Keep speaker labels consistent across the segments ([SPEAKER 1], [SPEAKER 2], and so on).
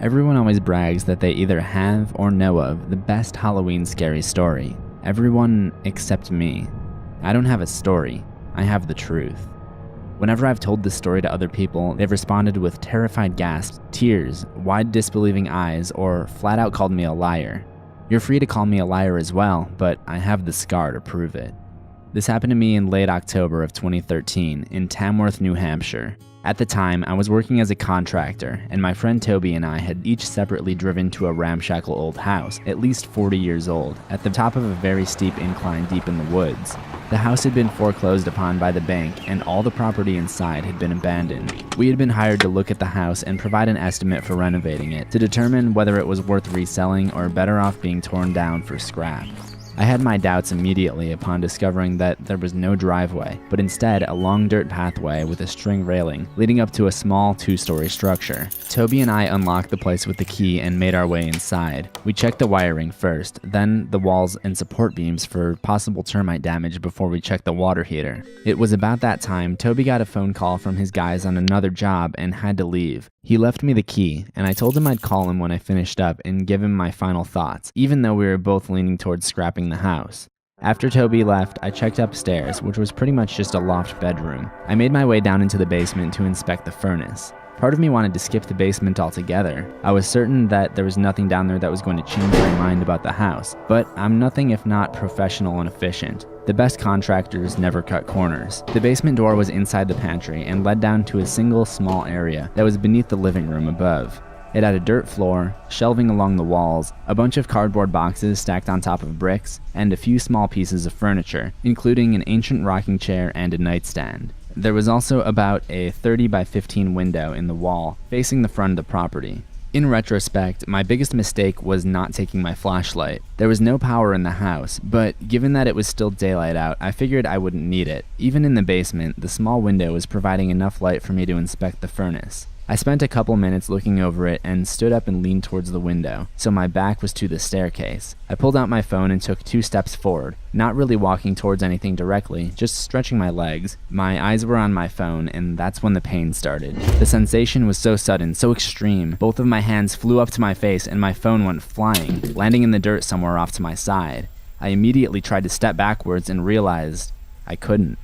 [SPEAKER 1] Everyone always brags that they either have or know of the best Halloween scary story. Everyone except me. I don't have a story, I have the truth. Whenever I've told this story to other people, they've responded with terrified gasps, tears, wide disbelieving eyes, or flat out called me a liar. You're free to call me a liar as well, but I have the scar to prove it. This happened to me in late October of 2013 in Tamworth, New Hampshire. At the time, I was working as a contractor, and my friend Toby and I had each separately driven to a ramshackle old house, at least 40 years old, at the top of a very steep incline deep in the woods. The house had been foreclosed upon by the bank, and all the property inside had been abandoned. We had been hired to look at the house and provide an estimate for renovating it, to determine whether it was worth reselling or better off being torn down for scrap. I had my doubts immediately upon discovering that there was no driveway, but instead a long dirt pathway with a string railing leading up to a small 2-story structure. Toby and I unlocked the place with the key and made our way inside. We checked the wiring first, then the walls and support beams for possible termite damage before we checked the water heater. It was about that time Toby got a phone call from his guys on another job and had to leave. He left me the key, and I told him I'd call him when I finished up and give him my final thoughts, even though we were both leaning towards scrapping the house. After Toby left, I checked upstairs, which was pretty much just a loft bedroom. I made my way down into the basement to inspect the furnace. Part of me wanted to skip the basement altogether. I was certain that there was nothing down there that was going to change my mind about the house, but I'm nothing if not professional and efficient. The best contractors never cut corners. The basement door was inside the pantry and led down to a single small area that was beneath the living room above. It had a dirt floor, shelving along the walls, a bunch of cardboard boxes stacked on top of bricks, and a few small pieces of furniture, including an ancient rocking chair and a nightstand. There was also about a 30 by 15 window in the wall, facing the front of the property. In retrospect, my biggest mistake was not taking my flashlight. There was no power in the house, but given that it was still daylight out, I figured I wouldn't need it. Even in the basement, the small window was providing enough light for me to inspect the furnace. I spent a couple minutes looking over it and stood up and leaned towards the window, so my back was to the staircase. I pulled out my phone and took 2 steps forward, not really walking towards anything directly, just stretching my legs. My eyes were on my phone, and that's when the pain started. The sensation was so sudden, so extreme. Both of my hands flew up to my face and my phone went flying, landing in the dirt somewhere off to my side. I immediately tried to step backwards and realized I couldn't.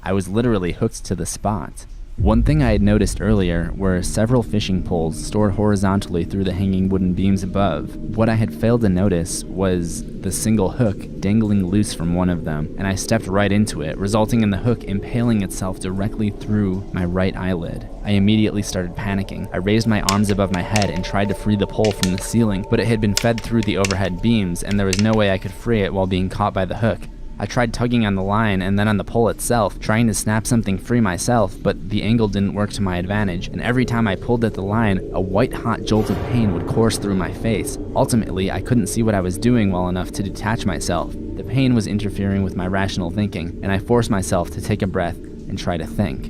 [SPEAKER 1] I was literally hooked to the spot. One thing I had noticed earlier were several fishing poles stored horizontally through the hanging wooden beams above. What I had failed to notice was the single hook dangling loose from one of them, and I stepped right into it, resulting in the hook impaling itself directly through my right eyelid. I immediately started panicking. I raised my arms above my head and tried to free the pole from the ceiling, but it had been fed through the overhead beams, and there was no way I could free it while being caught by the hook. I tried tugging on the line and then on the pole itself, trying to snap something free myself, but the angle didn't work to my advantage, and every time I pulled at the line, a white-hot jolt of pain would course through my face. Ultimately, I couldn't see what I was doing well enough to detach myself. The pain was interfering with my rational thinking, and I forced myself to take a breath and try to think.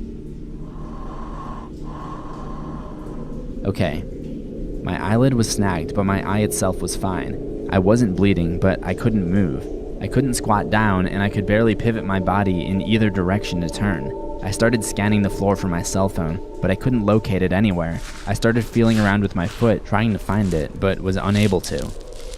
[SPEAKER 1] Okay, my eyelid was snagged, but my eye itself was fine. I wasn't bleeding, but I couldn't move. I couldn't squat down, and I could barely pivot my body in either direction to turn. I started scanning the floor for my cell phone, but I couldn't locate it anywhere. I started feeling around with my foot, trying to find it, but was unable to.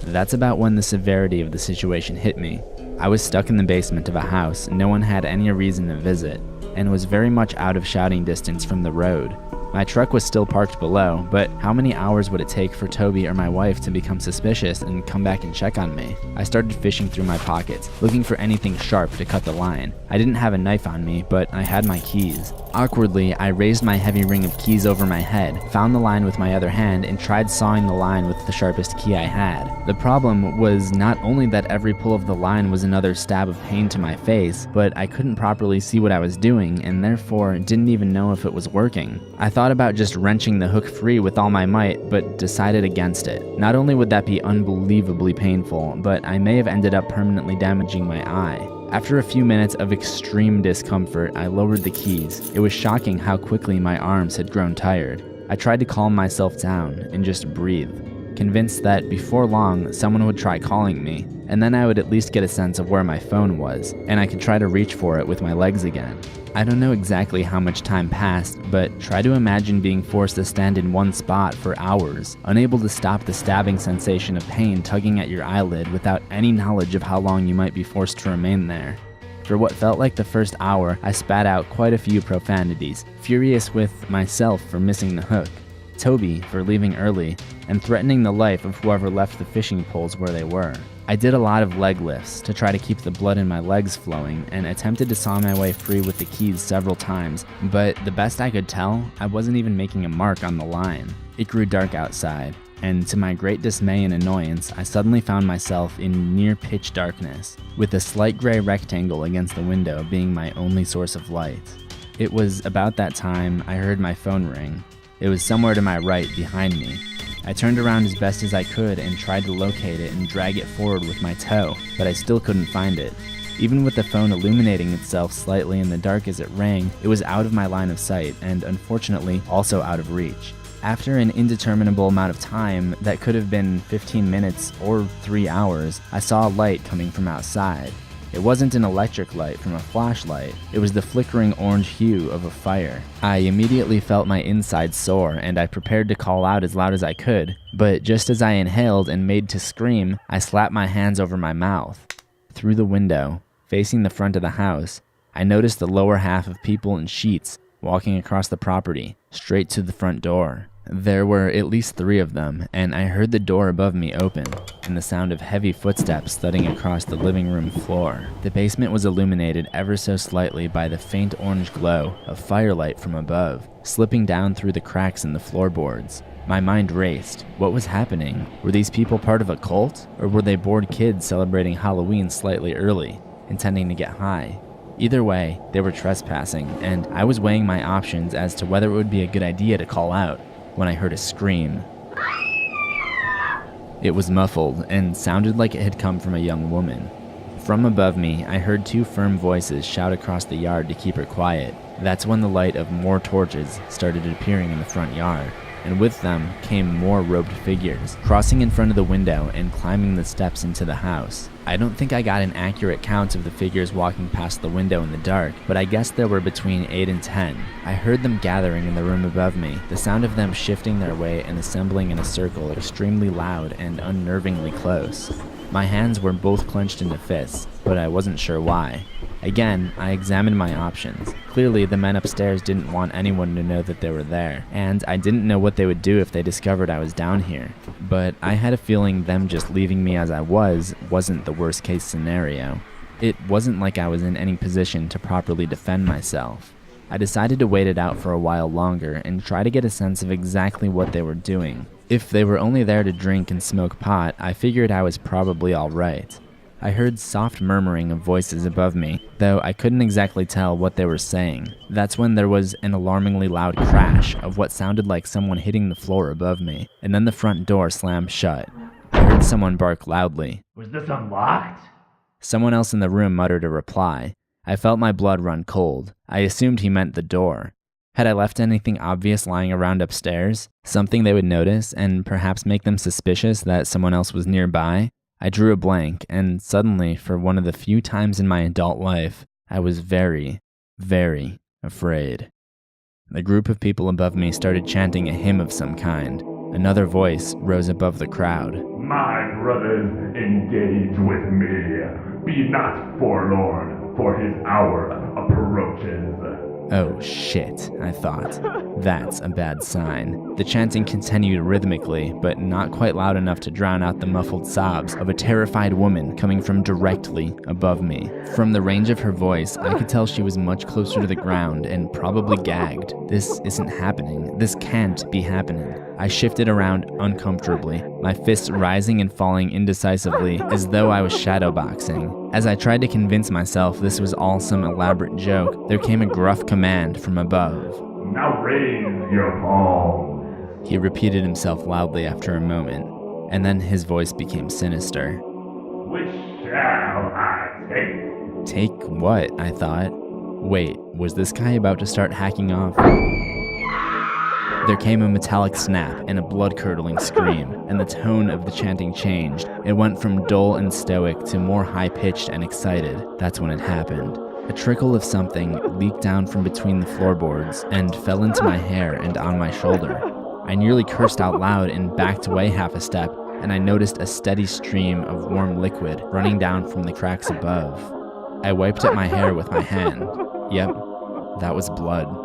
[SPEAKER 1] That's about when the severity of the situation hit me. I was stuck in the basement of a house no one had any reason to visit, and was very much out of shouting distance from the road. My truck was still parked below, but how many hours would it take for Toby or my wife to become suspicious and come back and check on me? I started fishing through my pockets, looking for anything sharp to cut the line. I didn't have a knife on me, but I had my keys. Awkwardly, I raised my heavy ring of keys over my head, found the line with my other hand, and tried sawing the line with the sharpest key I had. The problem was not only that every pull of the line was another stab of pain to my face, but I couldn't properly see what I was doing, and therefore didn't even know if it was working. I thought about just wrenching the hook free with all my might, but decided against it. Not only would that be unbelievably painful, but I may have ended up permanently damaging my eye. After a few minutes of extreme discomfort, I lowered the keys. It was shocking how quickly my arms had grown tired. I tried to calm myself down and just breathe, convinced that before long, someone would try calling me, and then I would at least get a sense of where my phone was, and I could try to reach for it with my legs again. I don't know exactly how much time passed, but try to imagine being forced to stand in one spot for hours, unable to stop the stabbing sensation of pain tugging at your eyelid without any knowledge of how long you might be forced to remain there. For what felt like the first hour, I spat out quite a few profanities, furious with myself for missing the hook, Toby for leaving early, and threatening the life of whoever left the fishing poles where they were. I did a lot of leg lifts to try to keep the blood in my legs flowing and attempted to saw my way free with the keys several times, but the best I could tell, I wasn't even making a mark on the line. It grew dark outside, and to my great dismay and annoyance, I suddenly found myself in near pitch darkness, with a slight gray rectangle against the window being my only source of light. It was about that time I heard my phone ring. It was somewhere to my right behind me. I turned around as best as I could and tried to locate it and drag it forward with my toe, but I still couldn't find it. Even with the phone illuminating itself slightly in the dark as it rang, it was out of my line of sight and unfortunately also out of reach. After an indeterminable amount of time that could have been 15 minutes or 3 hours, I saw a light coming from outside. It wasn't an electric light from a flashlight, it was the flickering orange hue of a fire. I immediately felt my insides sore and I prepared to call out as loud as I could, but just as I inhaled and made to scream, I slapped my hands over my mouth. Through the window, facing the front of the house, I noticed the lower half of people in sheets walking across the property, straight to the front door. There were at least 3 of them, and I heard the door above me open, and the sound of heavy footsteps thudding across the living room floor. The basement was illuminated ever so slightly by the faint orange glow of firelight from above, slipping down through the cracks in the floorboards. My mind raced. What was happening? Were these people part of a cult? Or were they bored kids celebrating Halloween slightly early, intending to get high? Either way, they were trespassing, and I was weighing my options as to whether it would be a good idea to call out, when I heard a scream. It was muffled and sounded like it had come from a young woman. From above me, I heard 2 firm voices shout across the yard to keep her quiet. That's when the light of more torches started appearing in the front yard, and with them came more robed figures, crossing in front of the window and climbing the steps into the house. I don't think I got an accurate count of the figures walking past the window in the dark, but I guess there were between 8 and 10. I heard them gathering in the room above me, the sound of them shifting their way and assembling in a circle extremely loud and unnervingly close. My hands were both clenched into fists, but I wasn't sure why. Again, I examined my options. Clearly, the men upstairs didn't want anyone to know that they were there, and I didn't know what they would do if they discovered I was down here. But I had a feeling them just leaving me as I wasn't the worst case scenario. It wasn't like I was in any position to properly defend myself. I decided to wait it out for a while longer and try to get a sense of exactly what they were doing. If they were only there to drink and smoke pot, I figured I was probably alright. I heard soft murmuring of voices above me, though I couldn't exactly tell what they were saying. That's when there was an alarmingly loud crash of what sounded like someone hitting the floor above me, and then the front door slammed shut. I heard someone bark loudly.
[SPEAKER 2] Was this unlocked?
[SPEAKER 1] Someone else in the room muttered a reply. I felt my blood run cold. I assumed he meant the door. Had I left anything obvious lying around upstairs? Something they would notice and perhaps make them suspicious that someone else was nearby? I drew a blank, and suddenly, for one of the few times in my adult life, I was very, very afraid. The group of people above me started chanting a hymn of some kind. Another voice rose above the crowd.
[SPEAKER 2] My brothers, engage with me. Be not forlorn, for his hour approaches.
[SPEAKER 1] Oh shit, I thought. That's a bad sign. The chanting continued rhythmically, but not quite loud enough to drown out the muffled sobs of a terrified woman coming from directly above me. From the range of her voice, I could tell she was much closer to the ground and probably gagged. This isn't happening. This can't be happening. I shifted around uncomfortably, my fists rising and falling indecisively as though I was shadowboxing. As I tried to convince myself this was all some elaborate joke, there came a gruff command from above.
[SPEAKER 2] Now raise your palms.
[SPEAKER 1] He repeated himself loudly after a moment, and then his voice became sinister.
[SPEAKER 2] Which shall I take?
[SPEAKER 1] Take what? I thought. Wait, was this guy about to start hacking off? There came a metallic snap and a blood-curdling scream, and the tone of the chanting changed. It went from dull and stoic to more high-pitched and excited. That's when it happened. A trickle of something leaked down from between the floorboards and fell into my hair and on my shoulder. I nearly cursed out loud and backed away half a step, and I noticed a steady stream of warm liquid running down from the cracks above. I wiped at my hair with my hand. Yep, that was blood.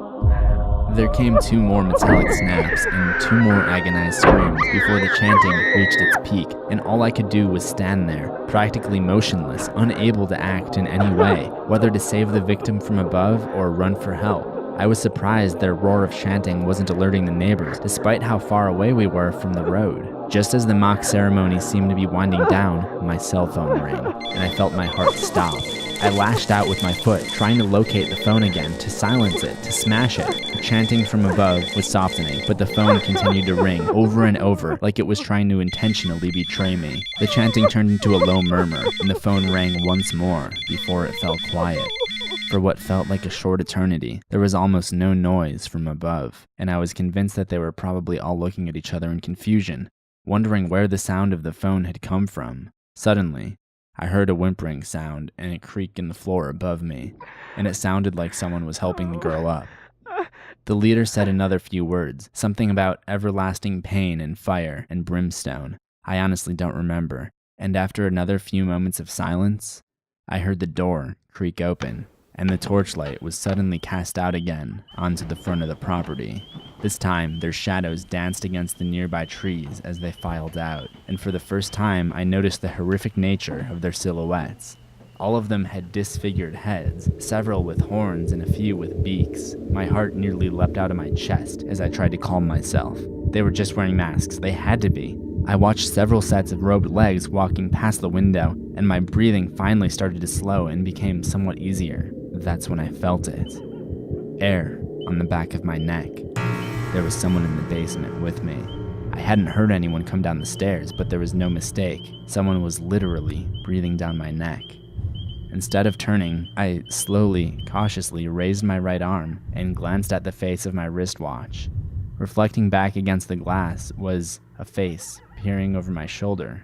[SPEAKER 1] There came 2 more metallic snaps and 2 more agonized screams before the chanting reached its peak, and all I could do was stand there, practically motionless, unable to act in any way, whether to save the victim from above or run for help. I was surprised their roar of chanting wasn't alerting the neighbors, despite how far away we were from the road. Just as the mock ceremony seemed to be winding down, my cell phone rang, and I felt my heart stop. I lashed out with my foot, trying to locate the phone again, to silence it, to smash it. The chanting from above was softening, but the phone continued to ring over and over, like it was trying to intentionally betray me. The chanting turned into a low murmur, and the phone rang once more, before it fell quiet. For what felt like a short eternity, there was almost no noise from above, and I was convinced that they were probably all looking at each other in confusion, wondering where the sound of the phone had come from. Suddenly, I heard a whimpering sound and a creak in the floor above me, and it sounded like someone was helping the girl up. The leader said another few words, something about everlasting pain and fire and brimstone. I honestly don't remember, and after another few moments of silence, I heard the door creak open, and the torchlight was suddenly cast out again onto the front of the property. This time, their shadows danced against the nearby trees as they filed out, and for the first time, I noticed the horrific nature of their silhouettes. All of them had disfigured heads, several with horns and a few with beaks. My heart nearly leapt out of my chest as I tried to calm myself. They were just wearing masks. They had to be. I watched several sets of robed legs walking past the window, and my breathing finally started to slow and became somewhat easier. That's when I felt it. Air on the back of my neck. There was someone in the basement with me. I hadn't heard anyone come down the stairs, but there was no mistake. Someone was literally breathing down my neck. Instead of turning, I slowly, cautiously raised my right arm and glanced at the face of my wristwatch. Reflecting back against the glass was a face peering over my shoulder.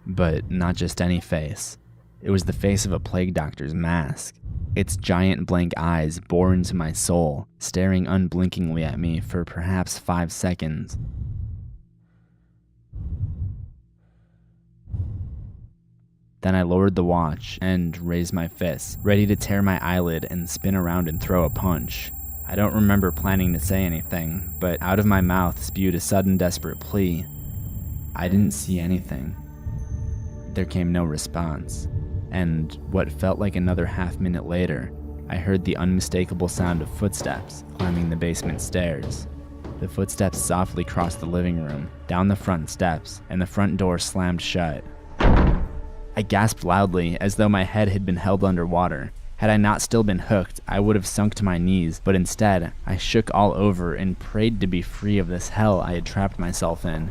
[SPEAKER 1] But not just any face. It was the face of a plague doctor's mask. Its giant blank eyes bore into my soul, staring unblinkingly at me for perhaps 5 seconds. Then I lowered the watch and raised my fist, ready to tear my eyelid and spin around and throw a punch. I don't remember planning to say anything, but out of my mouth spewed a sudden desperate plea. I didn't see anything. There came no response. And what felt like another half-minute later, I heard the unmistakable sound of footsteps climbing the basement stairs. The footsteps softly crossed the living room, down the front steps, and the front door slammed shut. I gasped loudly, as though my head had been held underwater. Had I not still been hooked, I would have sunk to my knees, but instead, I shook all over and prayed to be free of this hell I had trapped myself in.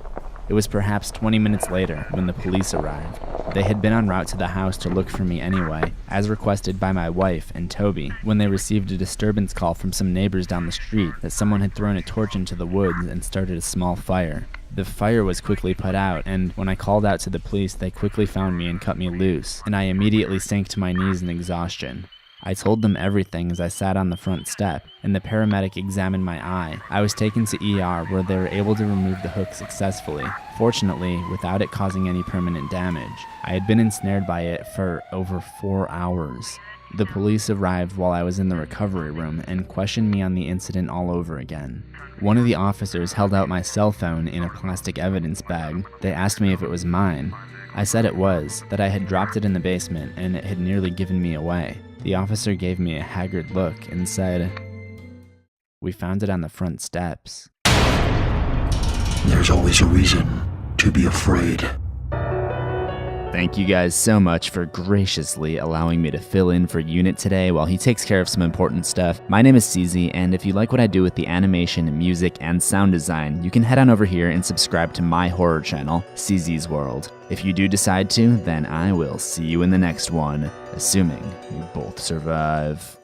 [SPEAKER 1] It was perhaps 20 minutes later when the police arrived. They had been en route to the house to look for me anyway, as requested by my wife and Toby, when they received a disturbance call from some neighbors down the street that someone had thrown a torch into the woods and started a small fire. The fire was quickly put out, and when I called out to the police, they quickly found me and cut me loose, and I immediately sank to my knees in exhaustion. I told them everything as I sat on the front step, and the paramedic examined my eye. I was taken to ER where they were able to remove the hook successfully, fortunately without it causing any permanent damage. I had been ensnared by it for over 4 hours. The police arrived while I was in the recovery room and questioned me on the incident all over again. One of the officers held out my cell phone in a plastic evidence bag. They asked me if it was mine. I said it was, that I had dropped it in the basement and it had nearly given me away. The officer gave me a haggard look and said, "We found it on the front steps."
[SPEAKER 3] There's always a reason to be afraid.
[SPEAKER 1] Thank you guys so much for graciously allowing me to fill in for Unit today while he takes care of some important stuff. My name is CZ, and if you like what I do with the animation, music, and sound design, you can head on over here and subscribe to my horror channel, CZsWorld. If you do decide to, then I will see you in the next one, assuming you both survive.